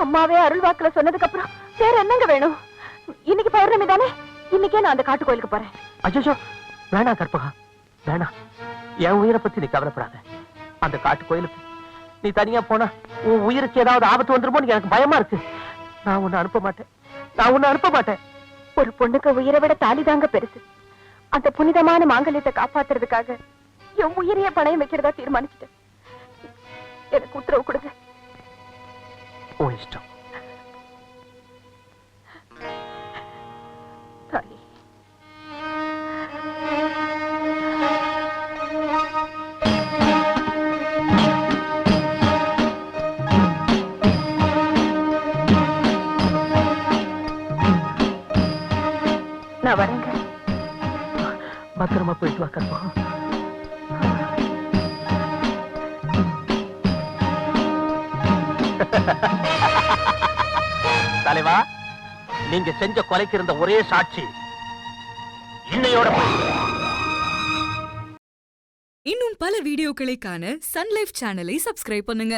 அம்மாவே அருள் வாக்குல சொன்னதுக்கு அப்புறம் வேற என்னங்க வேணும்? இன்னைக்கு பௌர்ணமி தானே, இன்னைக்கே நான் அந்த காட்டு கோயிலுக்கு போறேன். அச்சோ, வேணா கற்பகா, வேணாம். என் உயிரை பத்தி நீ கவலைப்படாத. அந்த காட்டு கோயிலுக்கு நீ தனியா போனா உன் உயிருக்கு ஏதாவது ஆபத்து வந்துருமோ எனக்கு பயமா இருக்கு. நான் உன்னை அனுப்ப மாட்டேன். ஒரு பொண்ணுக்கு உயிரை விட தாலிதாங்க பெருசு. அந்த புனிதமான மாங்கல்யத்தை காப்பாத்துறதுக்காக என் உயிரையே பணயம் வைக்கிறதா தீர்மானிச்சுட்டேன். எனக்கு உத்தரவு கொடுங்க. உன் இஷ்டம். தாலி. நான் வரேங்க. பத்திரமா போயிட்டு வா கற்பகா. தலைவா, நீங்க செஞ்ச கொலைக்கு இருந்த ஒரே சாட்சி இன்னையோட இன்னும் பல வீடியோக்களை காண சன் லைஃப் சேனலை சப்ஸ்கிரைப் பண்ணுங்க.